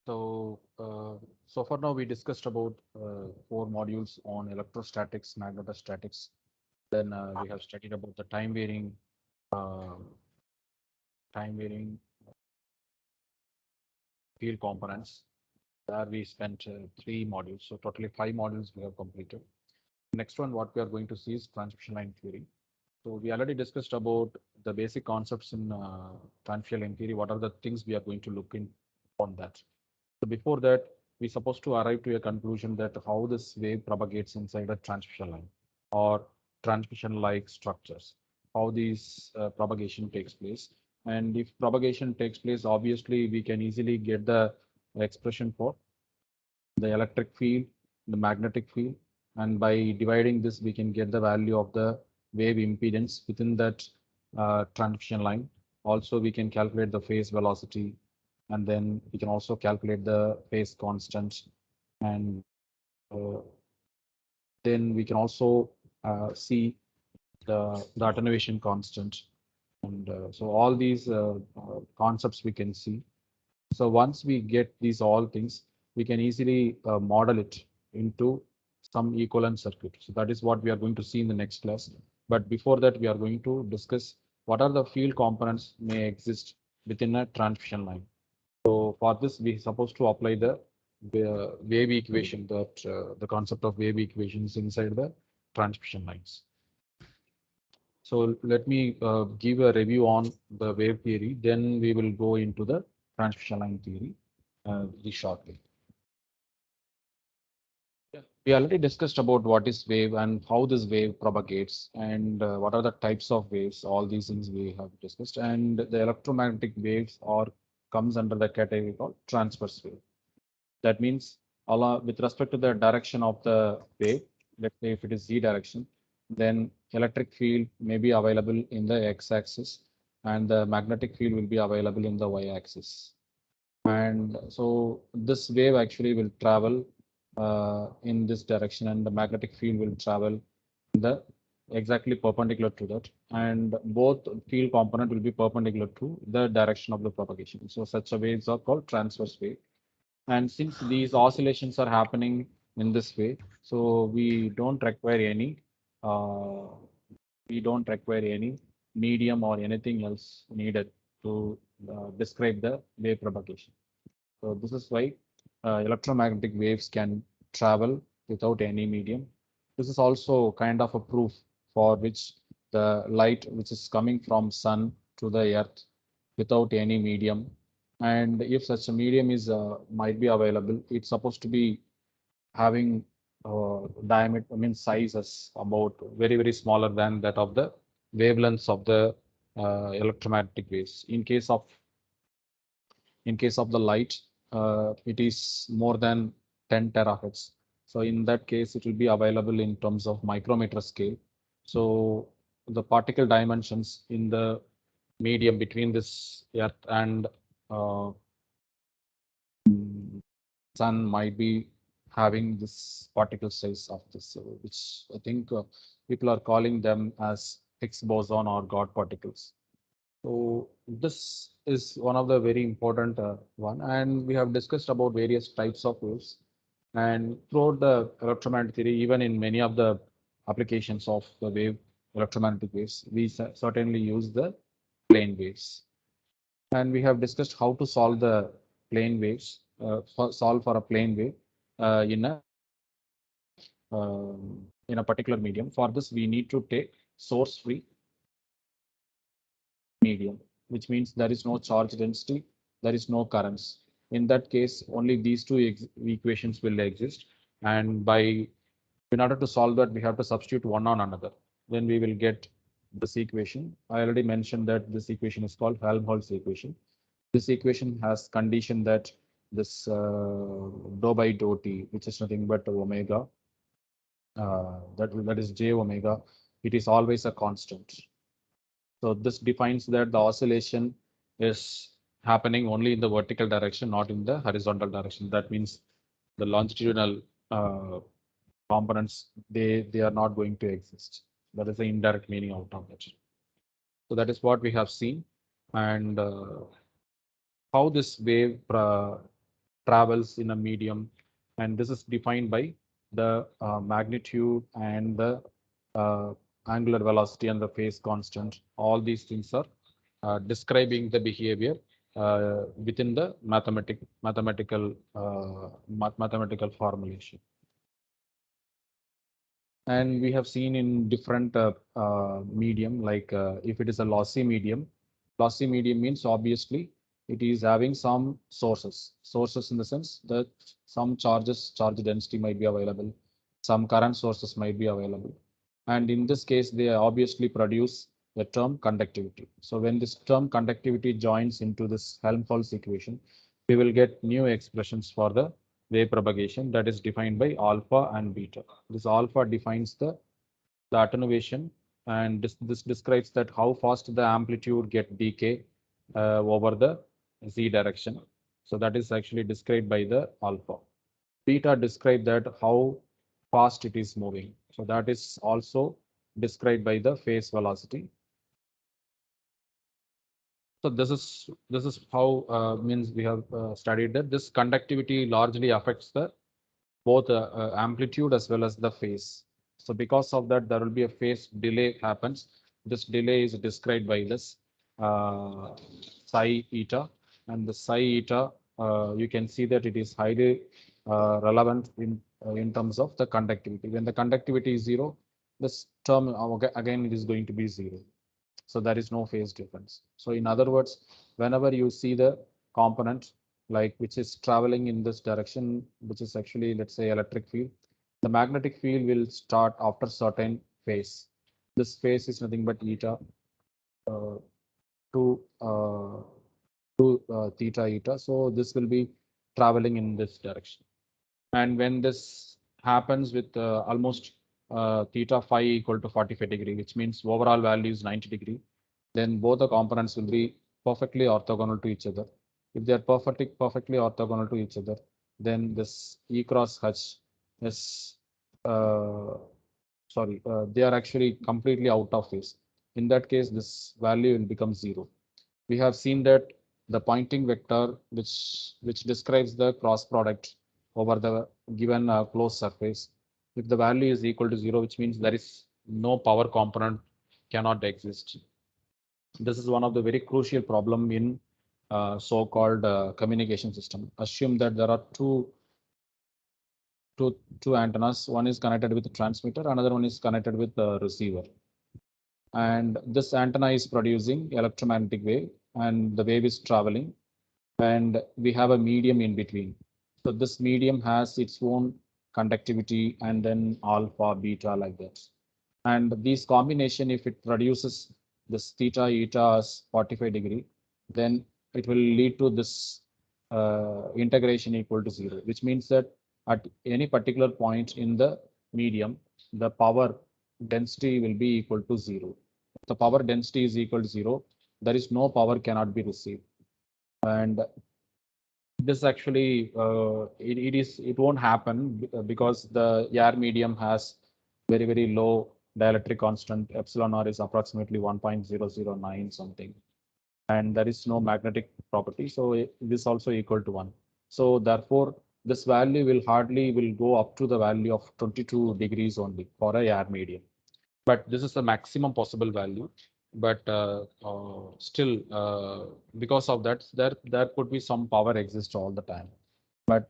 So far now we discussed about four modules on electrostatics, magnetostatics. Then we have studied about the uh, time varying field components. There we spent three modules, so totally five modules we have completed. Next one, what we are going to see is transmission line theory. So we already discussed about the basic concepts in transmission line theory. What are the things we are going to look in on that? So before that, we're supposed to arrive to a conclusion that how this wave propagates inside a transmission line or transmission-like structures, how this propagation takes place. And if propagation takes place, obviously we can easily get the expression for the electric field, the magnetic field, and by dividing this, we can get the value of the wave impedance within that transmission line. Also, we can calculate the phase velocity, and then we can also calculate the phase constant, and uh, then we can also see the attenuation constant. And so all these concepts we can see. So once we get these all things, we can easily model it into some equivalent circuit. So that is what we are going to see in the next class. But before that, we are going to discuss what are the field components may exist within a transmission line. So for this, we are supposed to apply the wave equation, that the concept of wave equations inside the transmission lines. So let me give a review on the wave theory. Then we will go into the transmission line theory very shortly. Yeah. We already discussed about what is wave and how this wave propagates and what are the types of waves. All these things we have discussed. And the electromagnetic waves are comes under the category called transverse wave. That means with respect to the direction of the wave, let's say if it is z direction, then electric field may be available in the x-axis and the magnetic field will be available in the y-axis. And so this wave actually will travel in this direction and the magnetic field will travel in the exactly perpendicular to that. And both field component will be perpendicular to the direction of the propagation. So such a waves are called transverse wave. And since these oscillations are happening in this way, so uh, we don't require any medium or anything else needed to describe the wave propagation. So this is why electromagnetic waves can travel without any medium. This is also kind of a proof for which the light which is coming from sun to the earth without any medium. And if such a medium is might be available, it's supposed to be having diameter, I mean sizes about very smaller than that of the wavelengths of the electromagnetic waves. In case of the light, it is more than 10 terahertz. So in that case, it will be available in terms of micrometer scale. So the particle dimensions in the medium between this earth and uh, sun might be having this particle size of this, which I think people are calling them as Higgs boson or God particles. So this is one of the very important one, and we have discussed about various types of waves. And throughout the electromagnetic theory, even in many of the applications of the electromagnetic waves, we certainly use the plane waves. And we have discussed how to solve the plane waves, solve for a plane wave uh, in a in a particular medium. For this, we need to take source-free medium, which means there is no charge density, there is no currents. In that case, only these two equations will exist. And in order to solve that, we have to substitute one on another. Then we will get this equation. I already mentioned that this equation is called Helmholtz equation. This equation has condition that this dou by dou t, which is nothing but omega, that is j omega, it is always a constant. So this defines that the oscillation is happening only in the vertical direction, not in the horizontal direction. That means the longitudinal components, they are not going to exist. That is the indirect meaning out of it. So that is what we have seen, and how this wave travels in a medium, and this is defined by the magnitude and the uh, angular velocity and the phase constant. All these things are describing the behavior within the mathematical formulation. And we have seen in different medium, like if it is a lossy medium means obviously it is having some sources in the sense that some charge density might be available, some current sources might be available. And in this case, they obviously produce the term conductivity. So when this term conductivity joins into this Helmholtz equation, we will get new expressions for the wave propagation that is defined by alpha and beta. This alpha defines the attenuation, and this describes that how fast the amplitude get decay over the z direction. So that is actually described by the alpha. Beta describe that how fast it is moving. So that is also described by the phase velocity. So this is how means we have studied that this conductivity largely affects the both amplitude as well as the phase. So because of that, there will be a phase delay happens. This delay is described by this psi eta, and the psi eta, you can see that it is highly relevant in terms of the conductivity. When the conductivity is zero, this term again it is going to be zero. So there is no phase difference. So in other words, whenever you see the component like which is traveling in this direction, which is actually, let's say, electric field, the magnetic field will start after certain phase. This phase is nothing but eta uh, to uh, theta eta. So this will be traveling in this direction. And when this happens with almost theta phi equal to 45 degree, which means overall value is 90 degree, then both the components will be perfectly orthogonal to each other. If they are perfectly orthogonal to each other, then this E cross H is, they are actually completely out of phase. In that case, this value will become zero. We have seen that the Poynting vector, which describes the cross product over the given closed surface, if the value is equal to zero, which means there is no power component cannot exist. This is one of the very crucial problem in so-called communication system. Assume that there are two antennas. One is connected with the transmitter, another one is connected with the receiver. And this antenna is producing electromagnetic wave, and the wave is traveling, and we have a medium in between. So this medium has its own conductivity and then alpha, beta like that. And these combination, if it produces this theta eta as 45 degree, then it will lead to this integration equal to zero, which means that at any particular point in the medium, the power density will be equal to zero. If the power density is equal to zero, there is no power cannot be received. And this actually it won't happen because the air medium has very low dielectric constant. Epsilon r is approximately 1.009 something, and there is no magnetic property, so this also equal to 1. So therefore this value will hardly will go up to the value of 22 degrees only for a air medium, but this is the maximum possible value. But still, because of that, there could be some power exist all the time. But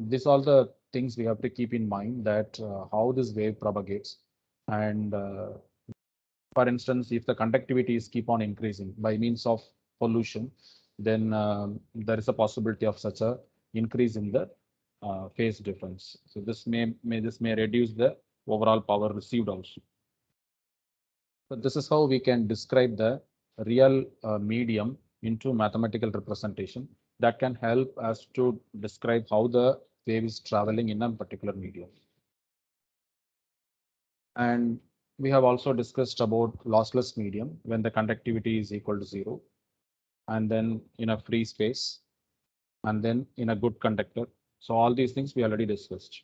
these all the things we have to keep in mind, that how this wave propagates. And for instance, if the conductivity is keep on increasing by means of pollution, then there is a possibility of such a increase in the phase difference. So this may reduce the overall power received also. So this is how we can describe the real medium into mathematical representation that can help us to describe how the wave is traveling in a particular medium. And we have also discussed about lossless medium when the conductivity is equal to zero, and then in a free space, and then in a good conductor. So all these things we already discussed.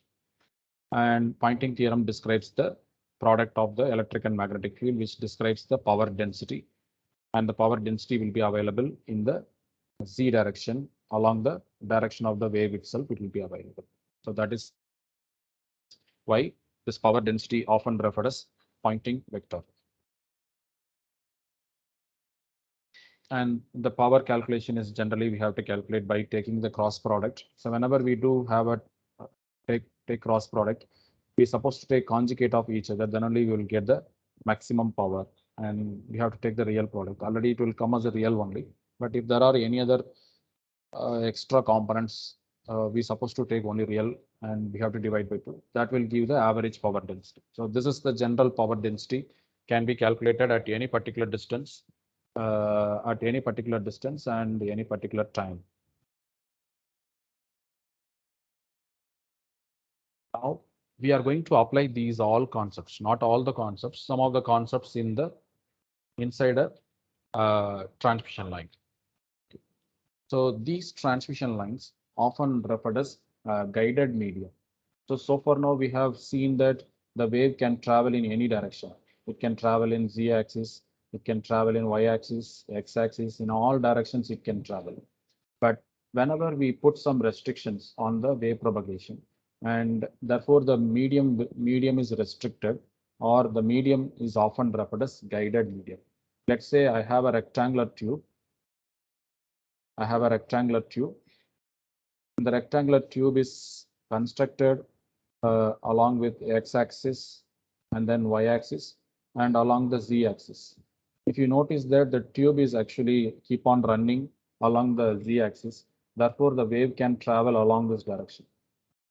And Poynting theorem describes the product of the electric and magnetic field, which describes the power density, and the power density will be available in the z direction along the direction of the wave itself, it will be available. So that is why this power density often referred as Poynting vector. And the power calculation is generally we have to calculate by taking the cross product. So whenever we do have a take cross product, we're supposed to take conjugate of each other, then only we will get the maximum power. And we have to take the real product. Already it will come as a real only. But if there are any other extra components, we supposed to take only real and we have to divide by 2. That will give the average power density. So this is the general power density, can be calculated at any particular distance and any particular time. Now we are going to apply these all concepts, not all the concepts, some of the concepts in the inside a transmission line. So these transmission lines often referred as guided medium. So far now we have seen that the wave can travel in any direction. It can travel in z-axis, it can travel in y-axis, x-axis, in all directions it can travel. But whenever we put some restrictions on the wave propagation, and therefore the medium is restricted, or the medium is often referred as guided medium. Let's say I have a rectangular tube. The rectangular tube is constructed along with x-axis and then y-axis and along the z-axis. If you notice that the tube is actually keep on running along the z-axis, therefore the wave can travel along this direction.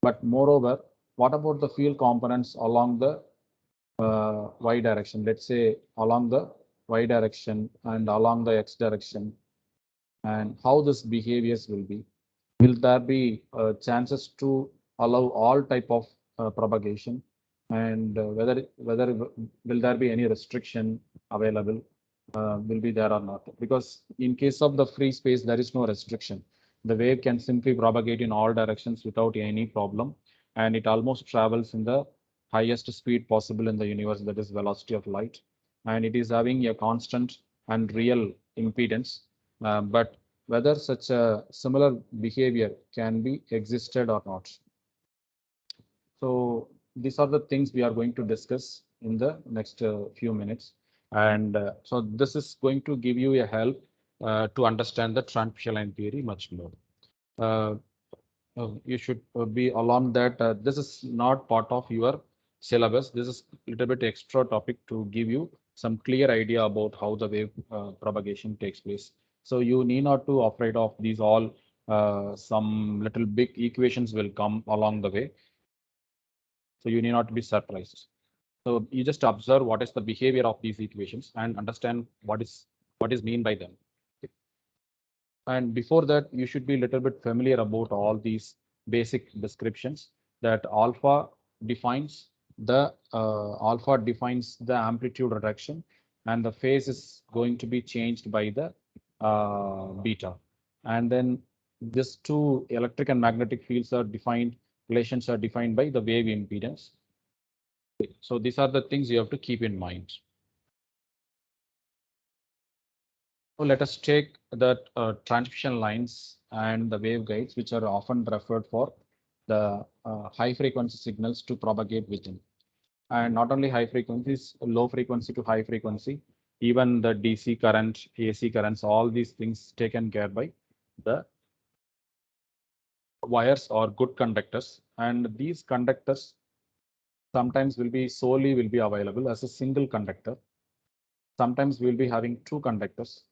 But moreover, what about the field components along the y direction? Let's say along the y direction and along the x direction, and how this behaviors will be. Will there be chances to allow all type of propagation, and whether will there be any restriction available will be there or not? Because in case of the free space, there is no restriction. The wave can simply propagate in all directions without any problem, and it almost travels in the highest speed possible in the universe, that is velocity of light, and it is having a constant and real impedance. But whether such a similar behavior can be existed or not. So these are the things we are going to discuss in the next few minutes. And so this is going to give you a help to understand the transmission line theory much more. You should be alarmed that this is not part of your syllabus. This is a little bit extra topic to give you some clear idea about how the wave propagation takes place. So you need not to afraid of these all. Some little big equations will come along the way. So you need not to be surprised. So you just observe what is the behavior of these equations and understand what is mean by them. And before that, you should be a little bit familiar about all these basic descriptions, that defines alpha defines the amplitude reduction, and the phase is going to be changed by the beta. And then these two electric and magnetic fields are defined, relations are defined by the wave impedance. So these are the things you have to keep in mind. So let us take the transmission lines and the waveguides, which are often referred for the high frequency signals to propagate within. And not only high frequencies, low frequency to high frequency, even the DC current, AC currents, all these things taken care by the wires or good conductors. And these conductors sometimes will be available as a single conductor. Sometimes we'll be having two conductors.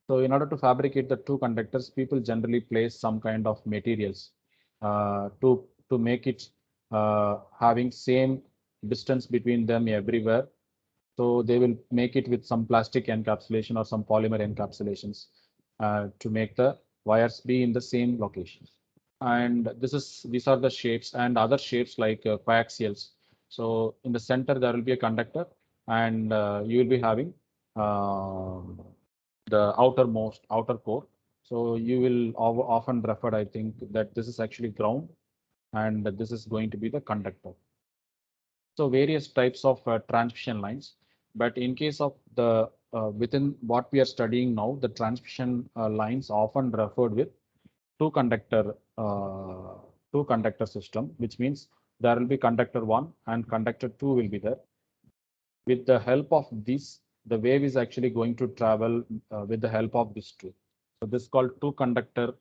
So in order to fabricate the two conductors, people generally place some kind of materials to make it having same distance between them everywhere. So they will make it with some plastic encapsulation or some polymer encapsulations to make the wires be in the same location. And these are the shapes, and other shapes like coaxials. So in the center there will be a conductor, and you will be having the outer core. So you will often refer, I think, that this is actually ground, and this is going to be the conductor. So various types of transmission lines, but in case of the within what we are studying now, the transmission lines often referred with two conductor system, which means there will be conductor 1 and conductor 2 will be there. With the help of this, the wave is actually going to travel with the help of these two. So this is called two conductor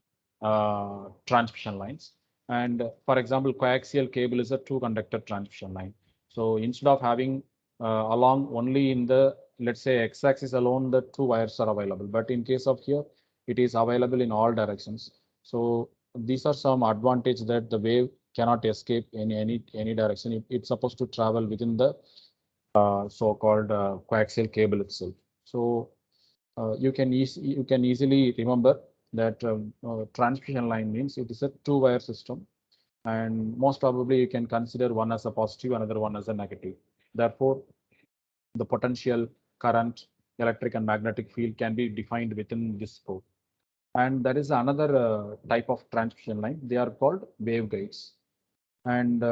transmission lines. And for example, coaxial cable is a two conductor transmission line. So instead of having along only in the, let's say, x-axis alone, the two wires are available. But in case of here, it is available in all directions. So these are some advantage that the wave cannot escape in any direction. It's supposed to travel within the so-called coaxial cable itself. So you can easily remember that transmission line means it is a two-wire system, and most probably you can consider one as a positive, another one as a negative. Therefore, the potential, current, electric and magnetic field can be defined within this code. And there is another type of transmission line. They are called waveguides. And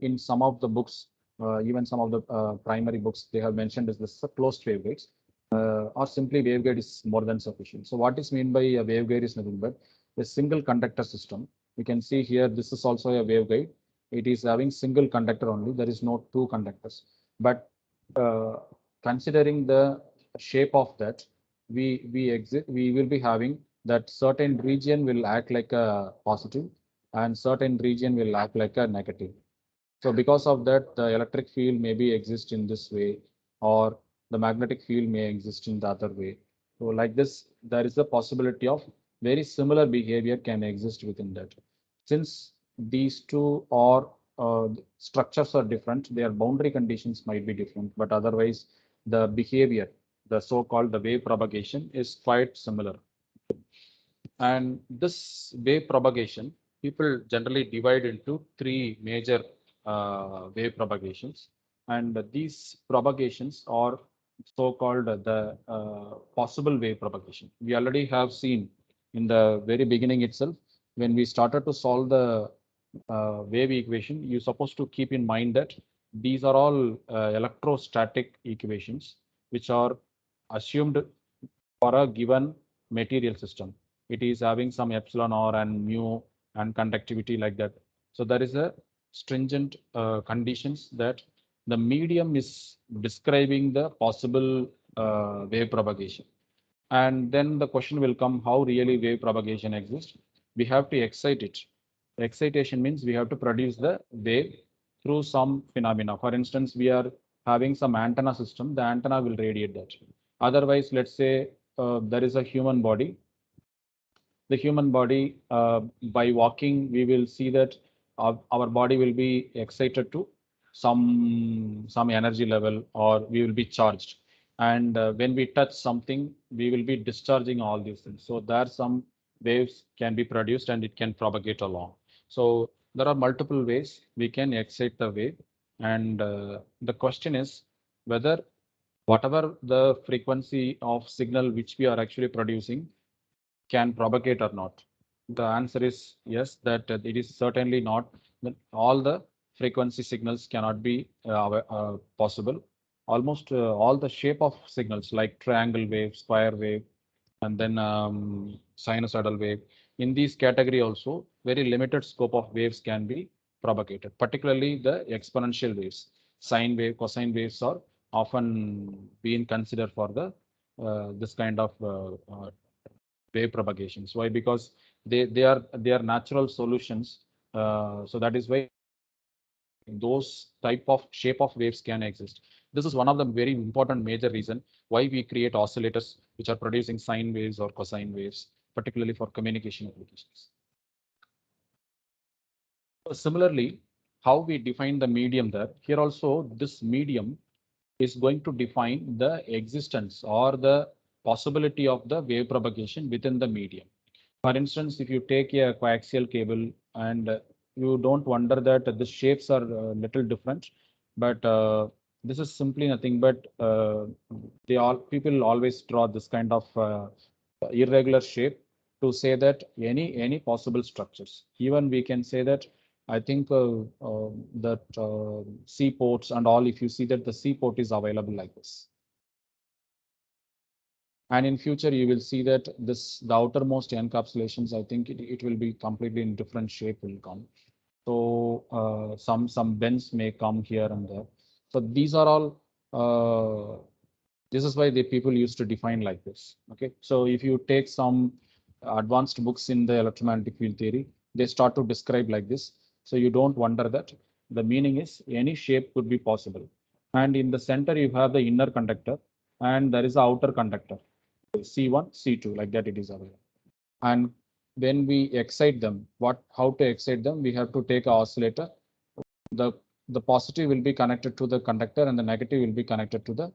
in some of the books, even some of the primary books, they have mentioned is this closed waveguides, or simply waveguide is more than sufficient. So what is meant by a waveguide is nothing but a single conductor system. You can see here, this is also a waveguide. It is having single conductor only. There is no two conductors. But considering the shape of that, we will be having that certain region will act like a positive and certain region will act like a negative. So because of that, the electric field maybe exist in this way, or the magnetic field may exist in the other way. So like this, there is a possibility of very similar behavior can exist within that. Since these two are structures are different, their boundary conditions might be different, but otherwise the behavior, the so-called the wave propagation is quite similar. And this wave propagation, people generally divide into three major wave propagations. And these propagations are so-called the possible wave propagation. We already have seen in the very beginning itself, when we started to solve the wave equation, you're supposed to keep in mind that these are all electrostatic equations, which are assumed for a given material system. It is having some epsilon r and mu and conductivity like that. So there is a stringent conditions that the medium is describing the possible wave propagation. And then the question will come, how really wave propagation exists? We have to excite it. Excitation means we have to produce the wave through some phenomena. For instance, we are having some antenna system, the antenna will radiate that. Otherwise, let's say there is a human body. The human body, by walking, we will see that our body will be excited to some energy level, or we will be charged. And when we touch something, we will be discharging all these things. So there some waves can be produced and it can propagate along. So there are multiple ways we can excite the wave. And the question is whether whatever the frequency of signal which we are actually producing can propagate or not. The answer is yes, that it is certainly not. That all the frequency signals cannot be possible. Almost all the shape of signals like triangle wave, square wave, and then sinusoidal wave. In these category also, very limited scope of waves can be propagated, particularly the exponential waves. Sine wave, cosine waves are often being considered for the this kind of wave propagations. Why? Because they are natural solutions. So that is why those type of shape of waves can exist. This is one of the very important major reason why we create oscillators which are producing sine waves or cosine waves, particularly for communication applications. So similarly, how we define the medium there, here also this medium is going to define the existence or the possibility of the wave propagation within the medium. For instance, if you take a coaxial cable and you don't wonder that the shapes are a little different, but this is simply nothing but people always draw this kind of irregular shape to say that any possible structures. Even we can say that I think that sea ports and all, if you see that the sea port is available like this. And in future, you will see that the outermost encapsulations, I think it will be completely in different shape will come. So some bends may come here and there. So these are all, this is why the people used to define like this. Okay, so if you take some advanced books in the electromagnetic field theory, they start to describe like this. So you don't wonder that the meaning is any shape could be possible. And in the center, you have the inner conductor and there is the outer conductor, C1, C2, like that it is available. And when we excite them, how to excite them? We have to take an oscillator. The, the positive will be connected to the conductor and the negative will be connected to the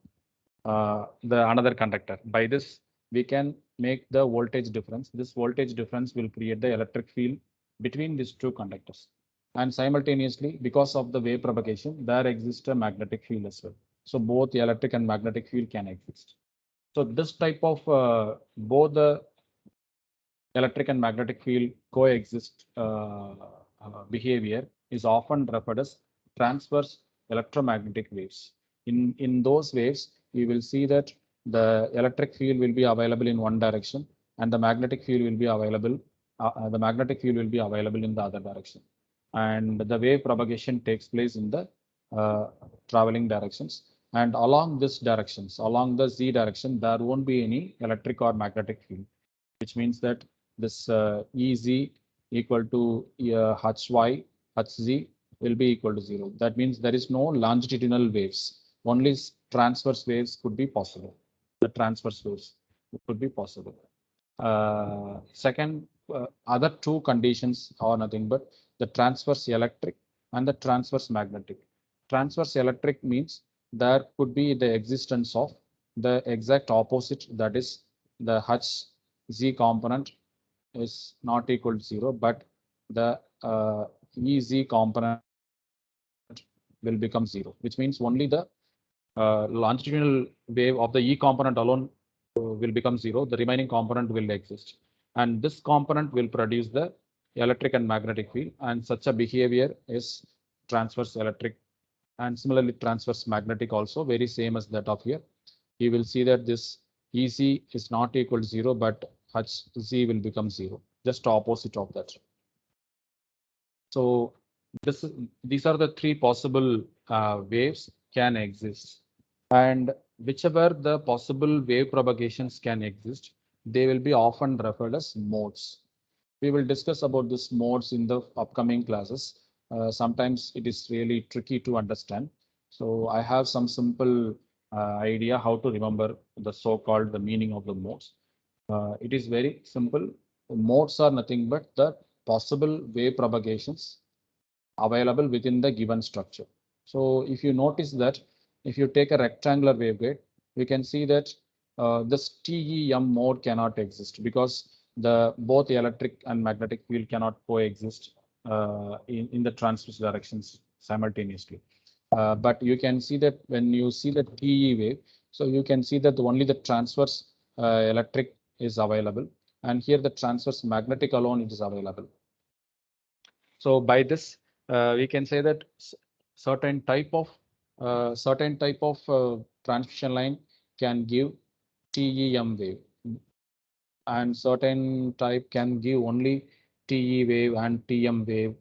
another conductor. By this, we can make the voltage difference. This voltage difference will create the electric field between these two conductors. And simultaneously, because of the wave propagation, there exists a magnetic field as well. So both the electric and magnetic field can exist. So this type of both the electric and magnetic field coexist behavior is often referred as transverse electromagnetic waves. In those waves, we will see that the electric field will be available in one direction and the magnetic field will be available. In the other direction, and the wave propagation takes place in the traveling directions. And along this directions, along the z direction, there won't be any electric or magnetic field, which means that this Ez equal to Hy, Hz will be equal to 0. That means there is no longitudinal waves. Only transverse waves could be possible. The transverse waves could be possible. Second, other two conditions are nothing but the transverse electric and the transverse magnetic. Transverse electric means there could be the existence of the exact opposite, that is the Hz component is not equal to 0, but the Ez component will become 0, which means only the longitudinal wave of the E component alone will become 0. The remaining component will exist. And this component will produce the electric and magnetic field. And such a behavior is transverse electric and similarly transverse magnetic also, very same as that of here. You will see that this Ez is not equal to 0, but Hz will become 0, just opposite of that. So these are the three possible waves can exist. And whichever the possible wave propagations can exist, they will be often referred as modes. We will discuss about this modes in the upcoming classes. Sometimes it is really tricky to understand. So I have some simple idea how to remember the so-called the meaning of the modes. It is very simple. Modes are nothing but the possible wave propagations available within the given structure. So if you notice that if you take a rectangular waveguide, we can see that this TEM mode cannot exist because both the electric and magnetic field cannot coexist in the transverse directions simultaneously. But you can see that when you see the TE wave, so you can see that only the transverse electric is available, and here the transverse magnetic alone it is available. So by this, we can say that certain type of transmission line can give TEM wave, and certain type can give only TE wave and TM wave.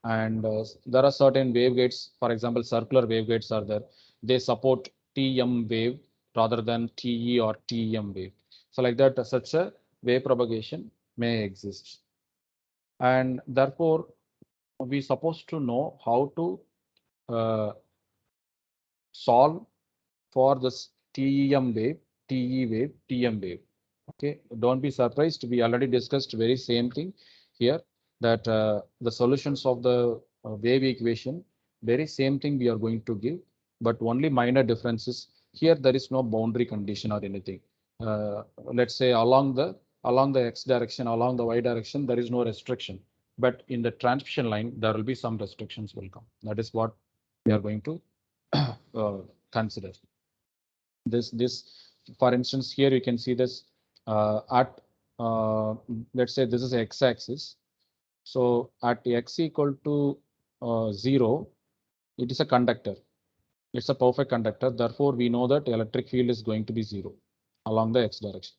And there are certain waveguides, for example, circular waveguides are there. They support TM wave rather than TE or TM wave. So like that, such a wave propagation may exist. And therefore, we supposed to know how to solve for this TEM wave, TE wave, TM wave. Okay, don't be surprised. We already discussed very same thing here, that the solutions of the wave equation, very same thing we are going to give, but only minor differences. Here there is no boundary condition or anything. Let's say along the x direction, along the y direction, there is no restriction. But in the transmission line, there will be some restrictions will come. That is what we are going to consider. This, for instance, here you can see this at let's say this is x-axis. So at x equal to 0, it is a conductor. It's a perfect conductor. Therefore, we know that electric field is going to be 0. along the x direction.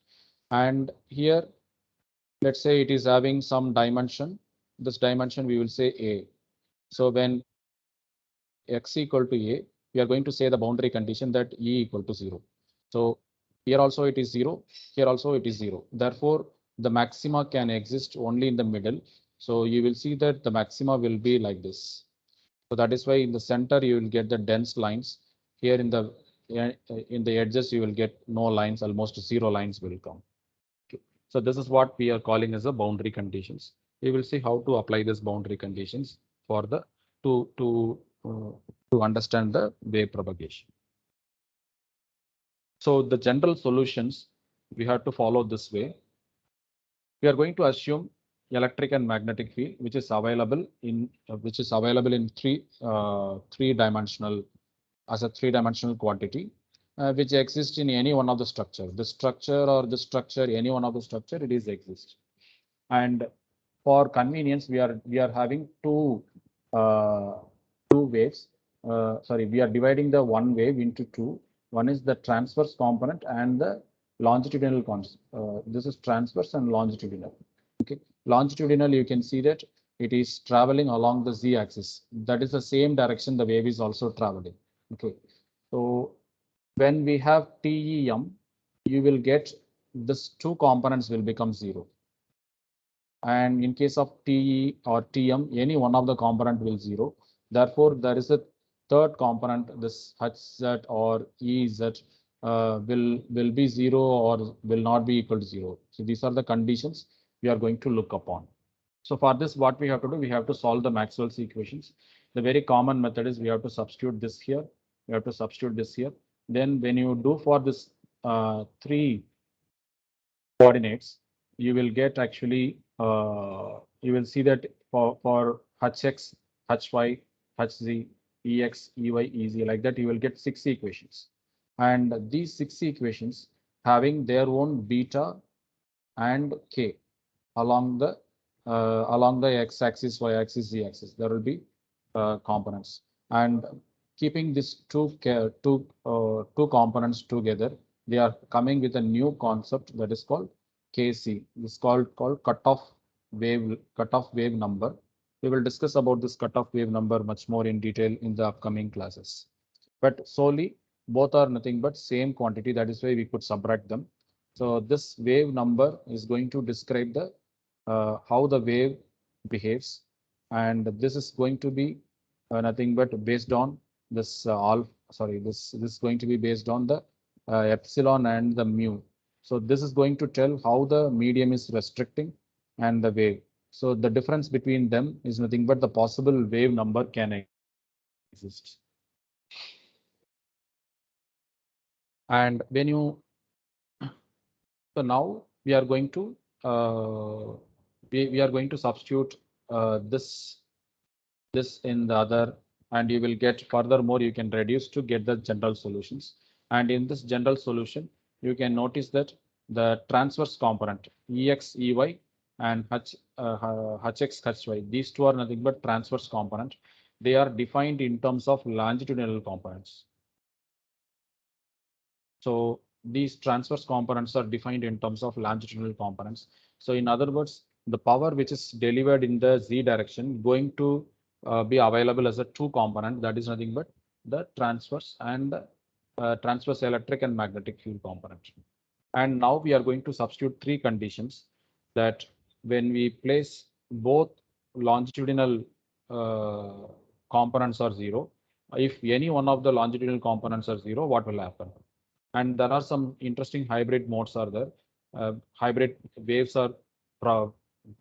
And here, let's say it is having some dimension. This dimension we will say a. So when x equal to a, we are going to say the boundary condition that e equal to 0. So here also it is 0, here also it is 0. Therefore, the maxima can exist only in the middle. So you will see that the maxima will be like this. So that is why in the center you will get the dense lines. Here in the edges you will get no lines, almost 0 lines will come. Okay. So this is what we are calling as the boundary conditions. We will see how to apply this boundary conditions for the to to uh, to understand the wave propagation. So the general solutions we have to follow this way. We are going to assume electric and magnetic field, which is available in three dimensional as a three-dimensional quantity, which exists in any one of the structure. The structure or the structure, any one of the structure, it is exist. And for convenience, we are having two waves. Sorry, we are dividing the one wave into two. One is the transverse component and the longitudinal component. This is transverse and longitudinal. Okay, longitudinal, you can see that it is traveling along the z-axis. That is the same direction the wave is also traveling. Okay, so when we have TEM, you will get this two components will become 0. And in case of TE or TM, any one of the component will 0. Therefore, there is a third component, this HZ or EZ will be 0 or will not be equal to 0. So these are the conditions we are going to look upon. So for this, what we have to do, we have to solve the Maxwell's equations. The very common method is we have to substitute this here. We have to substitute this here. Then when you do for this three coordinates, you will get actually, you will see that for hx, hy, hz, ex, ey, ez, like that, you will get 6 equations. And these 6 equations having their own beta and k along the x-axis, y-axis, z-axis. There will be components. And keeping these two components together, they are coming with a new concept that is called KC. This is called cutoff wave number. We will discuss about this cutoff wave number much more in detail in the upcoming classes. But solely both are nothing but same quantity. That is why we could subtract them. So this wave number is going to describe the how the wave behaves, and this is going to be nothing but based on this this is going to be based on the epsilon and the mu. So this is going to tell how the medium is restricting and the wave. So the difference between them is nothing but the possible wave number can exist. And when you so now we are going to we are going to substitute this in the other, and you will get furthermore you can reduce to get the general solutions. And in this general solution, you can notice that the transverse component ex, ey and hx, hy, these two are nothing but transverse component. They are defined in terms of longitudinal components. So these transverse components are defined in terms of longitudinal components. So in other words, the power which is delivered in the z direction going to be available as a two component, that is nothing but the transverse and transverse electric and magnetic field component. And now we are going to substitute three conditions that when we place both longitudinal uh, components are 0, if any one of the longitudinal components are 0, what will happen? And there are some interesting hybrid modes are there. Hybrid waves are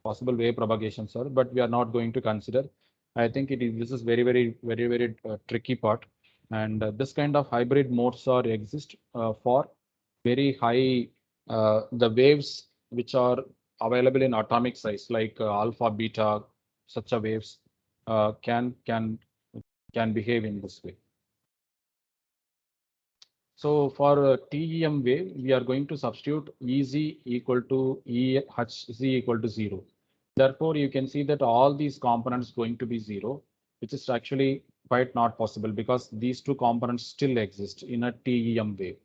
possible wave propagations are, but we are not going to consider. I think this is very tricky part. And this kind of hybrid modes are exist for very high the waves which are available in atomic size like alpha, beta, such a waves can behave in this way. So for TEM wave, we are going to substitute EZ equal to EHZ equal to 0. Therefore, you can see that all these components going to be 0, which is actually quite not possible because these two components still exist in a TEM wave.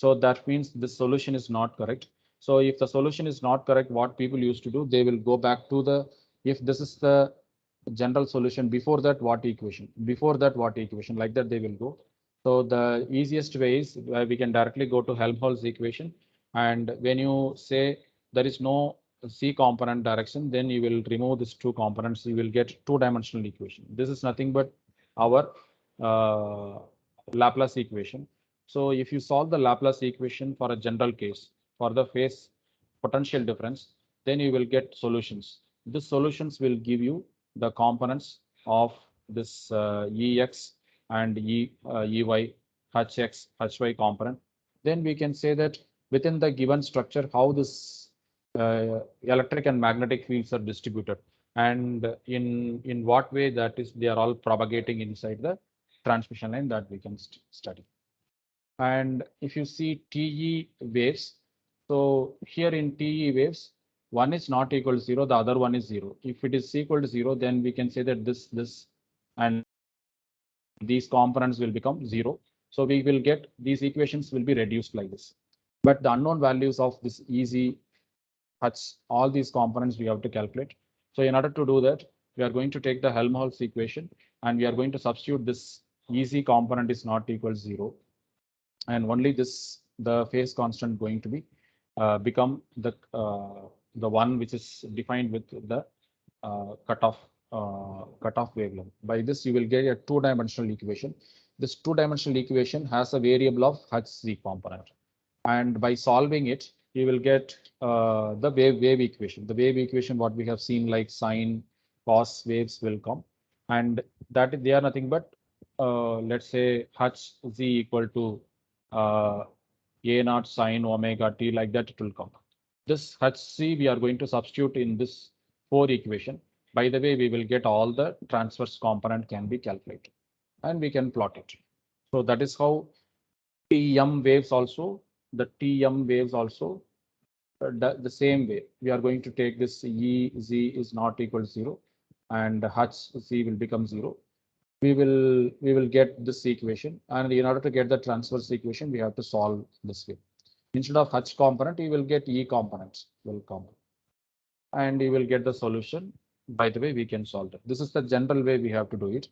So that means this solution is not correct. So if the solution is not correct, what people used to do, they will go back to the, if this is the general solution, before that what equation, before that what equation, like that they will go. So the easiest way is we can directly go to Helmholtz equation. And when you say there is no C component direction, then you will remove these two components, you will get two-dimensional equation. This is nothing but our Laplace equation. So if you solve the Laplace equation for a general case, for the phase potential difference, then you will get solutions. These solutions will give you the components of this Ex and Ey, Hx, Hy component. Then we can say that within the given structure, how this electric and magnetic fields are distributed, and in what way that is they are all propagating inside the transmission line, that we can study. And if you see TE waves, so here in TE waves, one is not equal to 0, the other one is 0. If it is equal to 0, then we can say that this and these components will become 0. So we will get these equations will be reduced like this. But the unknown values of this easy H, all these components we have to calculate. So in order to do that, we are going to take the Helmholtz equation and we are going to substitute this easy component is not equal to 0. And only this, the phase constant going to be become the one which is defined with the cutoff wavelength. By this, you will get a two-dimensional equation. This two-dimensional equation has a variable of Hc component, and by solving it, you will get the wave equation. The wave equation, what we have seen, like sine, cos waves will come, and that they are nothing but let's say Hz equal to uh, a naught sine omega t, like that it will come. This Hc we are going to substitute in this 4 equation. By the way, we will get all the transverse component can be calculated and we can plot it. So that is how TM waves also, the TM waves also the same way. We are going to take this E z is not equal to 0 and H z will become 0. We will get this equation, and in order to get the transverse equation, we have to solve this way. Instead of H component, you will get E components will come, and you will get the solution. By the way, we can solve it. This is the general way we have to do it.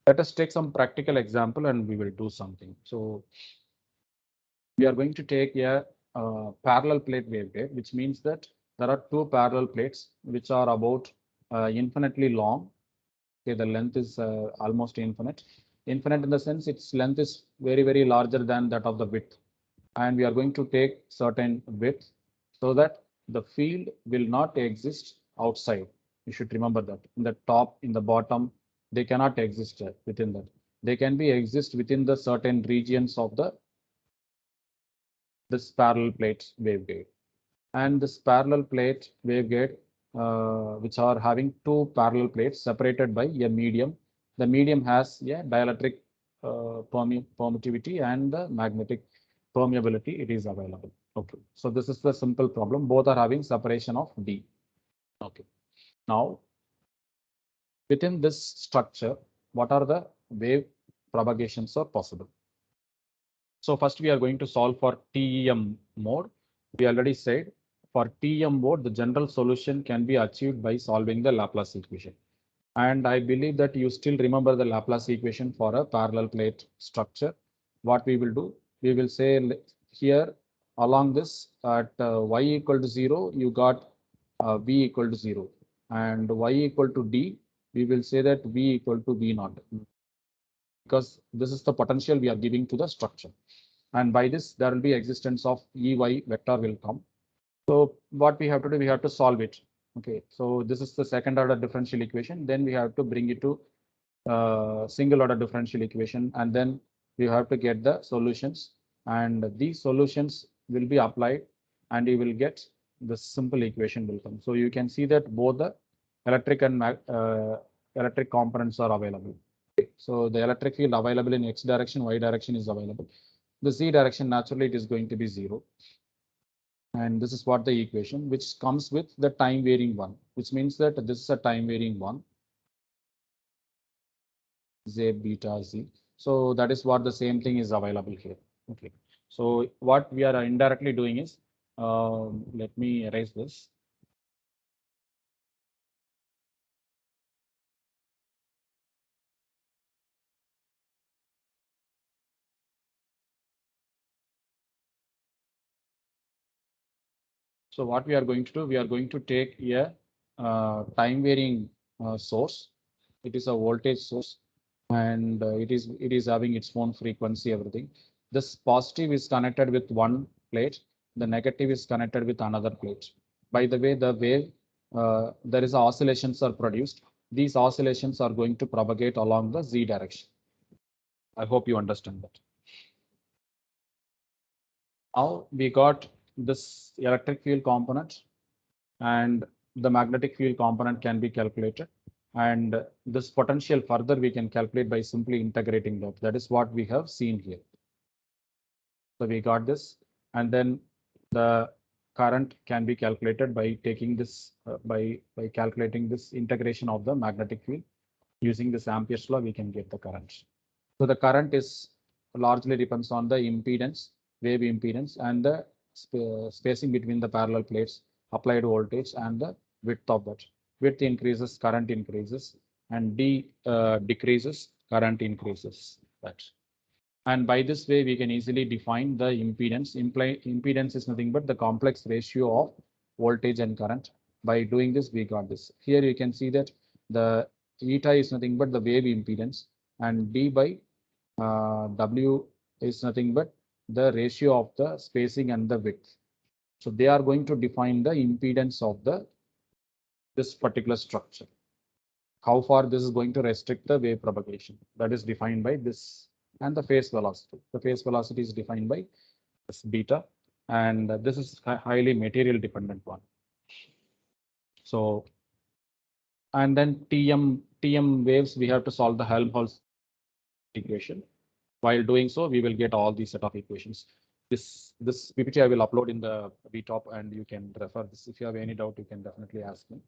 Let us take some practical example and we will do something. So we are going to take a parallel plate waveguide, which means that there are two parallel plates which are about infinitely long. Okay, the length is almost infinite. Infinite in the sense its length is very, very larger than that of the width. And we are going to take certain width so that the field will not exist outside. You should remember that in the top, in the bottom, they cannot exist within that. They can be exist within the certain regions of the this parallel plate waveguide. And this parallel plate waveguide, which are having two parallel plates separated by a medium. The medium has a dielectric permittivity and the magnetic permeability. It is available. Okay, so this is the simple problem. Both are having separation of D. Okay, now within this structure, what are the wave propagations are possible? So first we are going to solve for TEM mode. We already said for TEM mode, the general solution can be achieved by solving the Laplace equation. And I believe that you still remember the Laplace equation for a parallel plate structure. What we will do, we will say here along this at y equal to 0, you got v equal to 0, and y equal to d, we will say that v equal to v naught, because this is the potential we are giving to the structure. And by this, there will be existence of Ey vector will come. So what we have to do, we have to solve it. Okay, so this is the second order differential equation. Then we have to bring it to single order differential equation, and then we have to get the solutions. And these solutions will be applied, and you will get the simple equation will come. So you can see that both the electric and electric components are available. So the electric field available in x direction, y direction is available. The z direction, naturally, it is going to be 0. And this is what the equation, which comes with the time varying one, which means that this is a time varying one, z beta z. So that is what the same thing is available here. Okay. So what we are indirectly doing is, let me erase this. So what we are going to do, we are going to take a time varying source. It is a voltage source, and it is having its own frequency, everything. This positive is connected with one plate, the negative is connected with another plate. By the way, the wave, there is oscillations are produced. These oscillations are going to propagate along the z direction. I hope you understand that. Now we got this electric field component, and the magnetic field component can be calculated. And this potential further we can calculate by simply integrating that. That is what we have seen here. So we got this, and then the current can be calculated by taking this by calculating this integration of the magnetic field. Using this Ampere's law, we can get the current. So the current is largely depends on the impedance, wave impedance, and the spacing between the parallel plates, applied voltage, and the width of that. Width increases, current increases, and decreases, current increases. That. And by this way, we can easily define the impedance. Impedance is nothing but the complex ratio of voltage and current. By doing this, we got this. Here you can see that the eta is nothing but the wave impedance, and d by w is nothing but the ratio of the spacing and the width. So they are going to define the impedance of this particular structure. How far this is going to restrict the wave propagation, that is defined by this. And the phase velocity. The phase velocity is defined by this beta, and this is highly material dependent one. So, and then TM waves, we have to solve the Helmholtz equation. While doing so, we will get all these set of equations. This PPT I will upload in the VTop, and you can refer this. If you have any doubt, you can definitely ask me.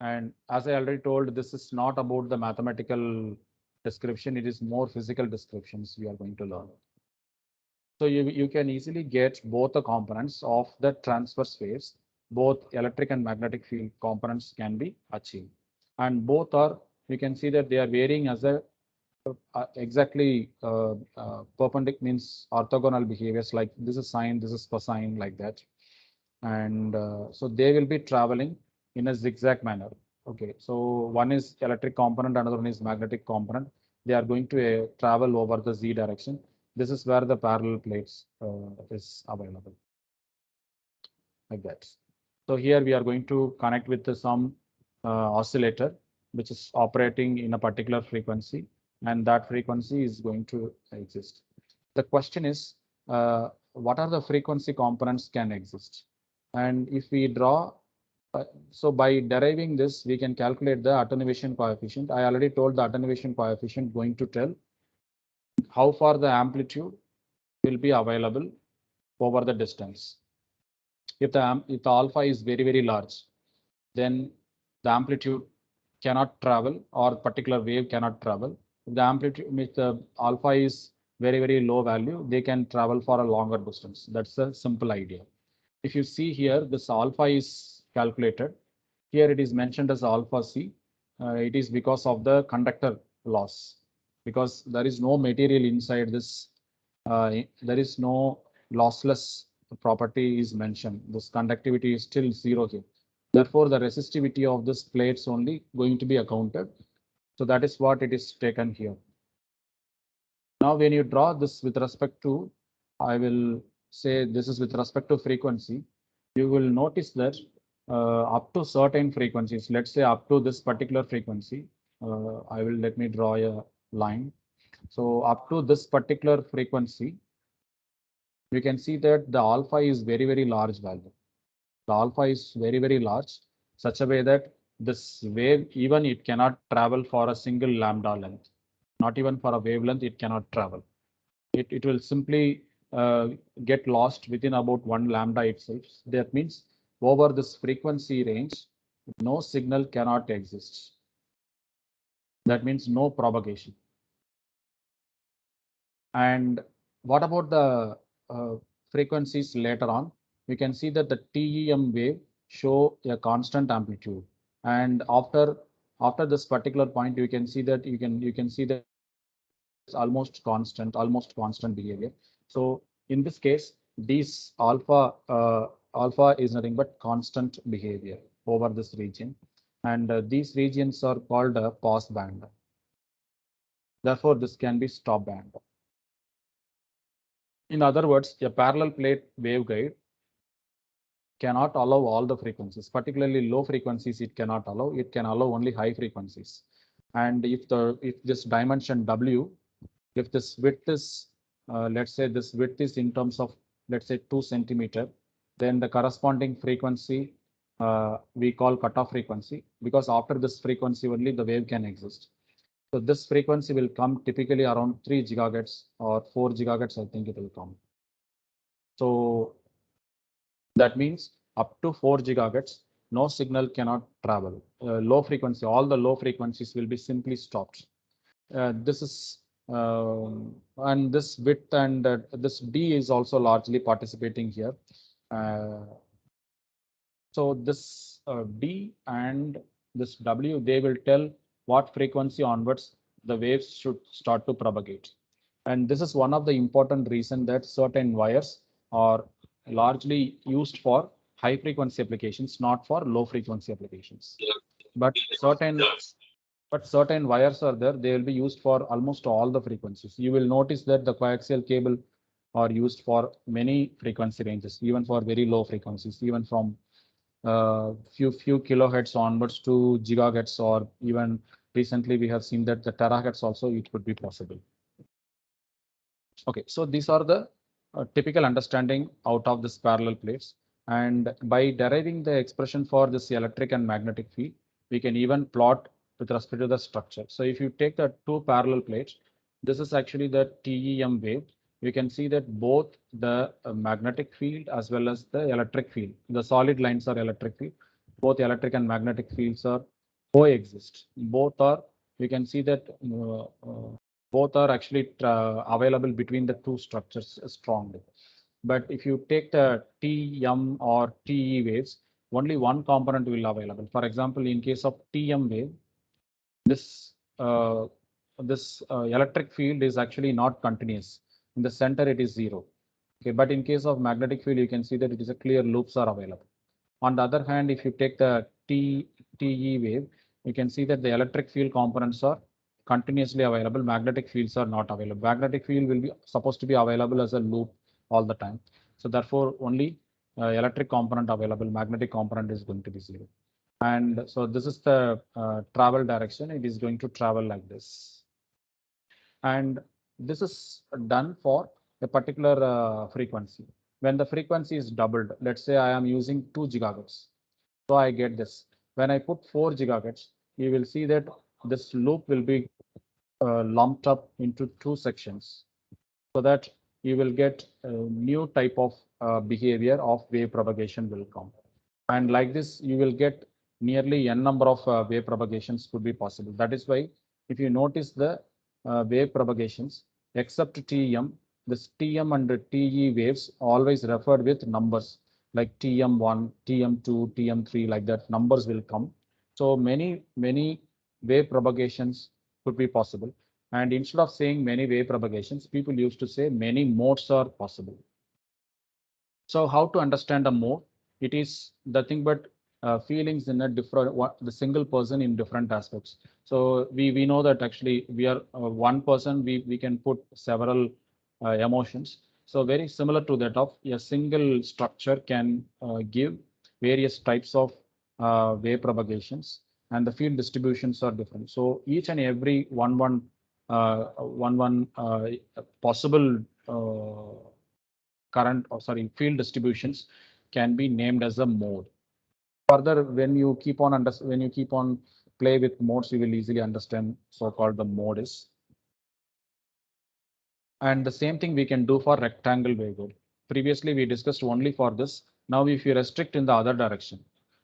And as I already told, this is not about the mathematical description. It is more physical descriptions we are going to learn. So you can easily get both the components of the transverse waves. Both electric and magnetic field components can be achieved. And both are, you can see that they are varying as a exactly perpendicular, means orthogonal behaviors, like this is sine, this is cosine, like that. And so they will be traveling in a zigzag manner. Okay, so one is electric component, another one is magnetic component. They are going to travel over the z direction. This is where the parallel plates is available, like that. So here we are going to connect with some oscillator which is operating in a particular frequency, and that frequency is going to exist. The question is, what are the frequency components can exist? And if we draw, so by deriving this, we can calculate the attenuation coefficient. I already told the attenuation coefficient going to tell how far the amplitude will be available over the distance. If the alpha is very large, then the amplitude cannot travel, or particular wave cannot travel. If the amplitude, if the alpha is very low value, they can travel for a longer distance. That's a simple idea. If you see here, this alpha is calculated. Here it is mentioned as alpha c. It is because of the conductor loss, because there is no material inside this. There is no lossless property is mentioned. This conductivity is still zero here. Therefore, the resistivity of this plates only going to be accounted. So that is what it is taken here. Now, when you draw this with respect to, I will say this is with respect to frequency, you will notice that up to certain frequencies, let's say up to this particular frequency, let me draw a line. So up to this particular frequency, you can see that the alpha is very large value. The alpha is very large, such a way that this wave, even it cannot travel for a single lambda length. Not even for a wavelength, it cannot travel. It will simply get lost within about 1 lambda itself. That means over this frequency range, no signal cannot exist. That means no propagation. And what about the frequencies later on, you can see that the TEM wave show a constant amplitude, and after this particular point, you can see that it's almost constant behavior. So in this case, these alpha is nothing but constant behavior over this region, and these regions are called a pass band. Therefore, this can be stop band. In other words, a parallel plate waveguide cannot allow all the frequencies, particularly low frequencies. It cannot allow. It can allow only high frequencies. And if this dimension W, if this width is, let's say this width is in terms of, let's say 2 centimeter, then the corresponding frequency we call cutoff frequency, because after this frequency only the wave can exist. So this frequency will come typically around 3 gigahertz or 4 gigahertz, I think it will come. So that means up to 4 gigahertz, no signal cannot travel. Low frequency, all the low frequencies will be simply stopped. This is and this width and this D is also largely participating here. So this D and this W, they will tell what frequency onwards the waves should start to propagate. And this is one of the important reasons that certain wires are largely used for high frequency applications, not for low frequency applications. But certain wires are there, they will be used for almost all the frequencies. You will notice that the coaxial cable are used for many frequency ranges, even for very low frequencies, even from few kilohertz onwards to gigahertz, or even recently we have seen that the terahertz also it could be possible. Okay, so these are the typical understanding out of this parallel plates, and by deriving the expression for this electric and magnetic field, we can even plot with respect to the structure. So if you take the two parallel plates, this is actually the TEM wave. You can see that both the magnetic field as well as the electric field, the solid lines are electric field, both electric and magnetic fields are coexist. Both are, you can see that both are actually available between the two structures strongly. But if you take the TM or TE waves, only one component will available. For example, in case of TM wave, this electric field is actually not continuous. In the center, it is zero. Okay, but in case of magnetic field, you can see that it is a clear loops are available. On the other hand, if you take the TE wave, you can see that the electric field components are continuously available. Magnetic fields are not available. Magnetic field will be supposed to be available as a loop all the time. So therefore, only electric component available. Magnetic component is going to be zero. And so this is the travel direction. It is going to travel like this. And this is done for a particular frequency. When the frequency is doubled, let's say I am using 2 gigahertz. So I get this. When I put 4 gigahertz, you will see that this loop will be lumped up into 2 sections, so that you will get a new type of behavior of wave propagation will come. And like this, you will get nearly n number of wave propagations could be possible. That is why if you notice the wave propagations, except TM, this TM and TE waves always referred with numbers like TM1, TM2, TM3, like that numbers will come. So many wave propagations could be possible. And instead of saying many wave propagations, people used to say many modes are possible. So how to understand a mode? It is nothing but feelings in a different, the single person in different aspects. So we know that actually we are one person, we can put several emotions. So very similar to that of a single structure can give various types of wave propagations, and the field distributions are different. So each and every one possible current, or sorry, field distributions can be named as a mode. Further, when you keep on play with modes, you will easily understand so-called the mode is. And the same thing we can do for rectangle waveguide. Previously, we discussed only for this. Now, if you restrict in the other direction,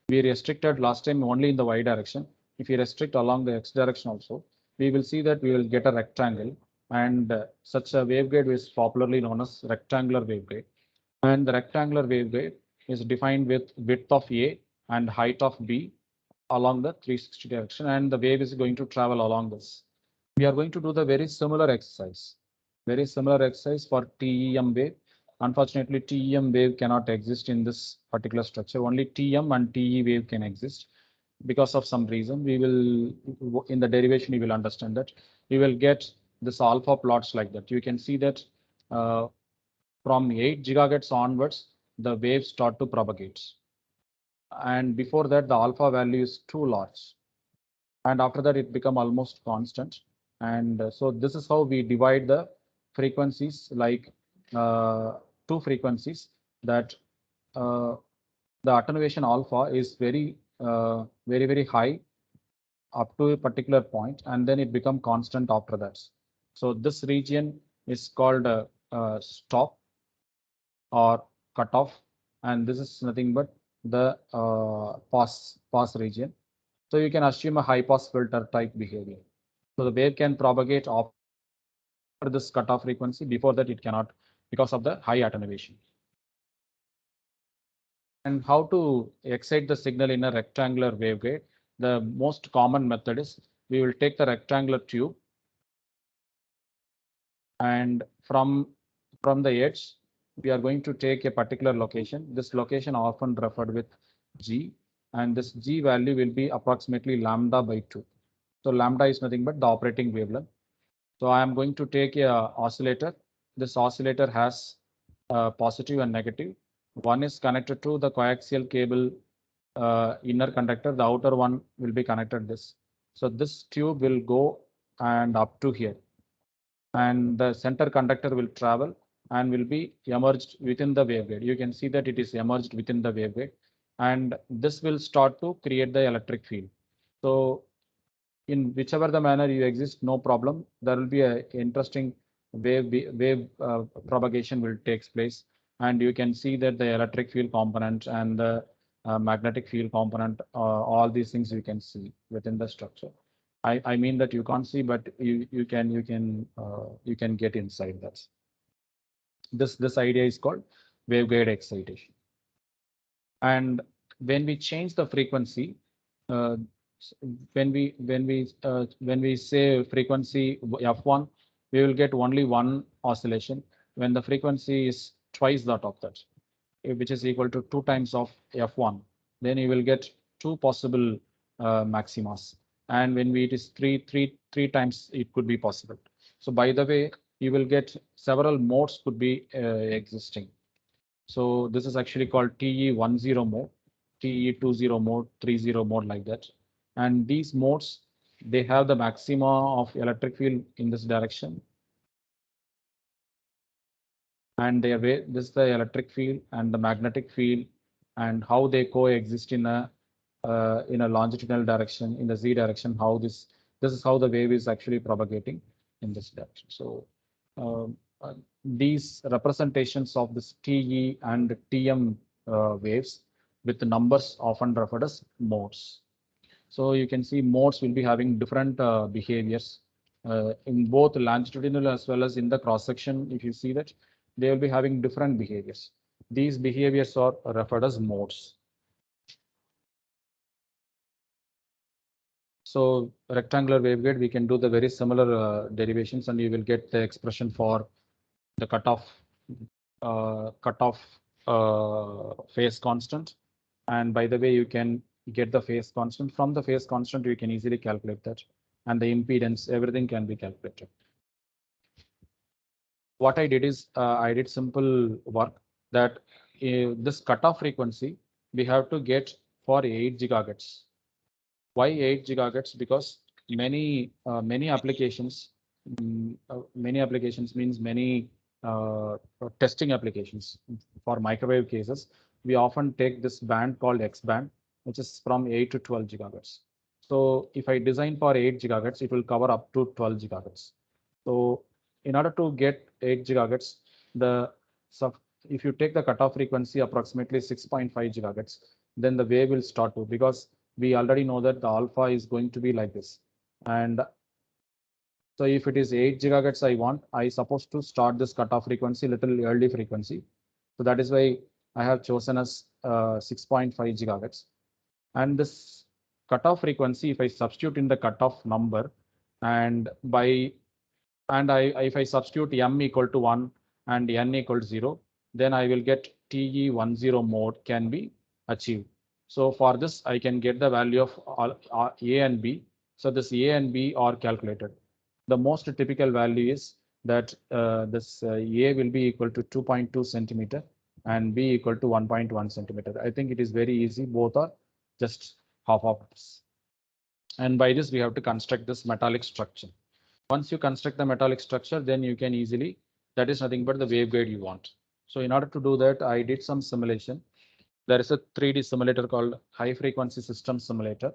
we restricted last time only in the y direction. If you restrict along the x direction also, we will see that we will get a rectangle. and such a waveguide is popularly known as rectangular waveguide. And the rectangular waveguide is defined with width of A and height of B along the 360 direction, and the wave is going to travel along this. We are going to do the very similar exercise for TEM wave. Unfortunately, TEM wave cannot exist in this particular structure. Only TM and TE wave can exist because of some reason. We will, in the derivation, you will understand that. We will get this alpha plots like that. You can see that uh, from 8 gigahertz onwards, the waves start to propagate. And before that, the alpha value is too large. And after that, it become almost constant. And so this is how we divide the frequencies, like two frequencies that the attenuation alpha is very high up to a particular point, and then it become constant after that. So this region is called stop or cutoff, and this is nothing but the pass region. So you can assume a high pass filter type behavior. So the wave can propagate after this cutoff frequency. Before that, it cannot because of the high attenuation. And how to excite the signal in a rectangular waveguide? The most common method is we will take the rectangular tube, and from the edge, we are going to take a particular location. This location often referred with G, and this G value will be approximately lambda by 2. So lambda is nothing but the operating wavelength. So I am going to take a oscillator. This oscillator has positive and negative. One is connected to the coaxial cable inner conductor. The outer one will be connected this. So this tube will go and up to here, and the center conductor will travel and will be emerged within the waveguide. You can see that it is emerged within the waveguide, and this will start to create the electric field. So in whichever the manner you exist, no problem. There will be a interesting wave propagation will takes place, and you can see that the electric field component and the magnetic field component, all these things you can see within the structure. I mean that you can't see, but you can get inside that. This idea is called waveguide excitation. And when we change the frequency, uh, when we say frequency f1, we will get only one oscillation. When the frequency is twice that of that, which is equal to 2 times of f1, then you will get two possible maximas. And when it is three times, it could be possible. So by the way, you will get several modes could be existing. So this is actually called TE10 mode, TE20 mode, 30 mode, like that. And these modes, they have the maxima of electric field in this direction. And this is the electric field and the magnetic field, and how they coexist in a longitudinal direction, in the Z direction, how this is how the wave is actually propagating in this direction. So these representations of this TE and TM waves with the numbers often referred as modes. So you can see modes will be having different behaviors in both longitudinal as well as in the cross section. If you see that, they will be having different behaviors. These behaviors are referred as modes. So rectangular waveguide, we can do the very similar derivations, and you will get the expression for the cutoff phase constant. And by the way, you can get the phase constant. From the phase constant, you can easily calculate that. And the impedance, everything can be calculated. What I did is I did simple work that this cutoff frequency we have to get for 8 gigahertz. Why 8 gigahertz? Because many applications, many applications means many testing applications. For microwave cases, we often take this band called X band, which is from 8 to 12 gigahertz. So if I design for 8 gigahertz, it will cover up to 12 gigahertz. So in order to get 8 gigahertz, so if you take the cutoff frequency approximately 6.5 gigahertz, then the wave will start to, because we already know that the alpha is going to be like this. And So if it is 8 gigahertz I supposed to start this cutoff frequency little early frequency. So that is why I have chosen as 6.5 gigahertz. And this cutoff frequency, if I substitute in the cutoff number and if I substitute m equal to 1 and n equal to 0, then I will get TE10 mode can be achieved. So for this, I can get the value of A and B. So this A and B are calculated. The most typical value is that this A will be equal to 2.2 centimeter and B equal to 1.1 centimeter. I think it is very easy. Both are just half of this. And by this, we have to construct this metallic structure. Once you construct the metallic structure, then you can easily, that is nothing but the waveguide you want. So in order to do that, I did some simulation. There is a 3D simulator called high frequency system simulator,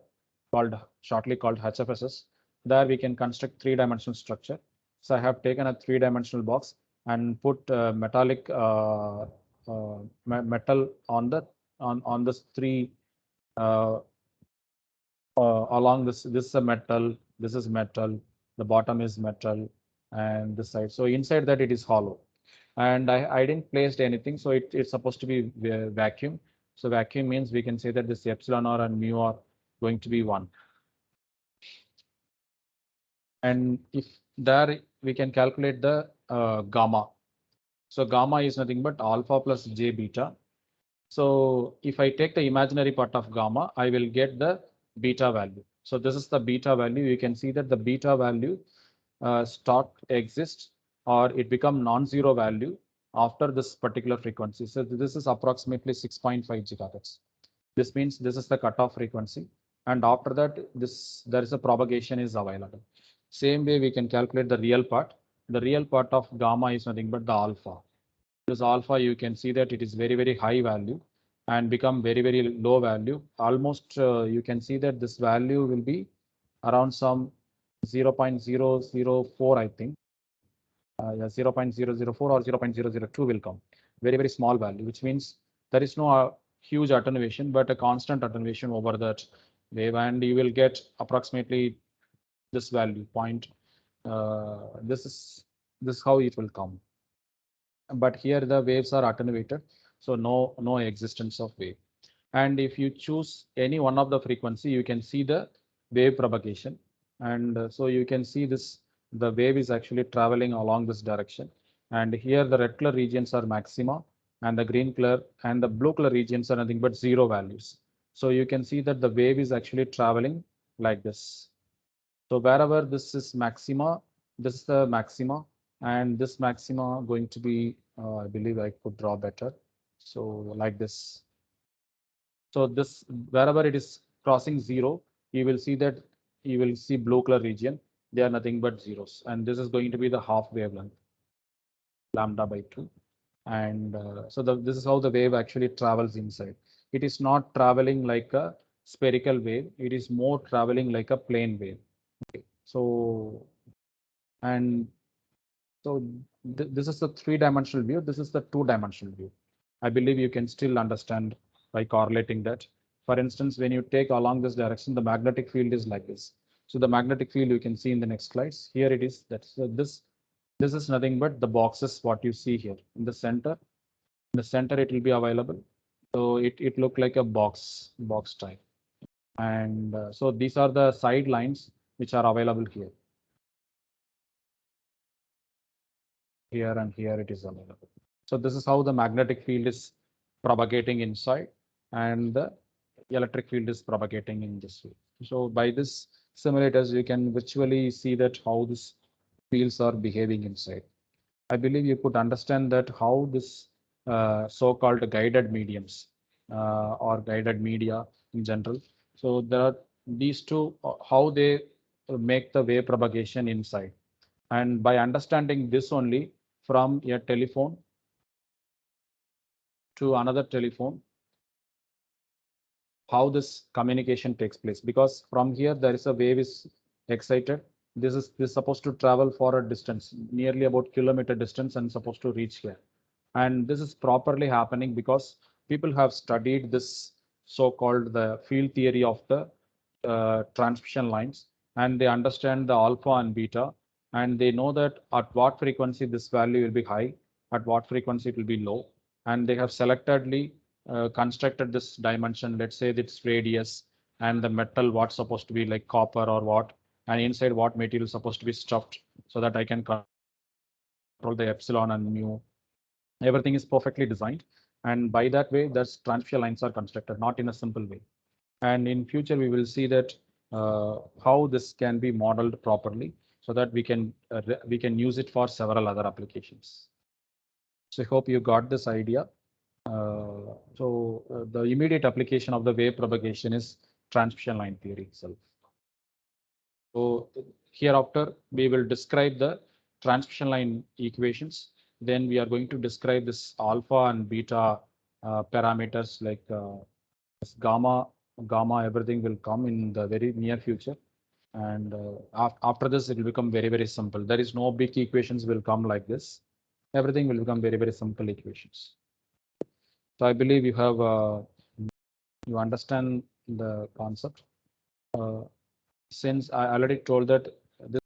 shortly called HFSS. There we can construct 3-dimensional structure. So I have taken a 3-dimensional box and put metallic metal on this three along this is a metal, this is metal, the bottom is metal, and this side. So inside that it is hollow. And I didn't place anything, so it's supposed to be vacuum. So vacuum means we can say that this epsilon r and mu are going to be 1. And if there we can calculate the gamma. So gamma is nothing but alpha plus j beta. So if I take the imaginary part of gamma, I will get the beta value. So this is the beta value. You can see that the beta value stop exists or it become non-zero value after this particular frequency. So this is approximately 6.5 gigahertz. This means this is the cutoff frequency. And after that, there is a propagation is available. Same way we can calculate the real part. The real part of gamma is nothing but the alpha. This alpha, you can see that it is very, very high value and become very, very low value. Almost you can see that this value will be around some 0.004, I think. Yeah, 0.004 or 0.002 will come. Very, very small value, which means there is no huge attenuation, but a constant attenuation over that wave, and you will get approximately this value point. This is how it will come. But here the waves are attenuated, so no existence of wave. And if you choose any one of the frequency, you can see the wave propagation. And so you can see this, the wave is actually traveling along this direction. And here the red color regions are maxima and the green color and the blue color regions are nothing but zero values. So you can see that the wave is actually traveling like this. So wherever this is maxima, this is the maxima, and this maxima going to be, I believe I could draw better. So like this. So this, wherever it is crossing zero, you will see that you will see blue color region. They are nothing but zeros. And this is going to be the half wavelength, lambda by 2. And so this is how the wave actually travels inside. It is not traveling like a spherical wave. It is more traveling like a plane wave. Okay. So, and so this is the 3-dimensional view. This is the 2-dimensional view. I believe you can still understand by correlating that. For instance, when you take along this direction, the magnetic field is like this. So the magnetic field you can see in the next slides. Here it is. That's this is nothing but the boxes what you see here in the center. In the center it will be available. So it look like a box type. And so these are the side lines which are available here. Here and here it is available. So this is how the magnetic field is propagating inside and the electric field is propagating in this way. So by this simulators, you can virtually see that how these fields are behaving inside. I believe you could understand that how this so-called guided mediums or guided media in general. So there are these two, how they make the wave propagation inside. And by understanding this only from a telephone to another telephone, how this communication takes place, because from here there is a wave is excited. This is supposed to travel for a distance nearly about kilometer distance and supposed to reach here. And this is properly happening because people have studied this so-called the field theory of the transmission lines, and they understand the alpha and beta and they know that at what frequency this value will be high, at what frequency it will be low, and they have selectively constructed this dimension. Let's say it's radius and the metal what's supposed to be like copper or what, and inside what material is supposed to be stuffed, so that I can control the epsilon and mu. Everything is perfectly designed, and by that way, thus transmission lines are constructed, not in a simple way. And in future, we will see that how this can be modeled properly, so that we can use it for several other applications. So I hope you got this idea. The immediate application of the wave propagation is transmission line theory itself. So hereafter, we will describe the transmission line equations. Then we are going to describe this alpha and beta parameters like this gamma, everything will come in the very near future. And after this, it will become very, very simple. There is no big equations will come like this. Everything will become very, very simple equations. So I believe you understand the concept. Since I already told that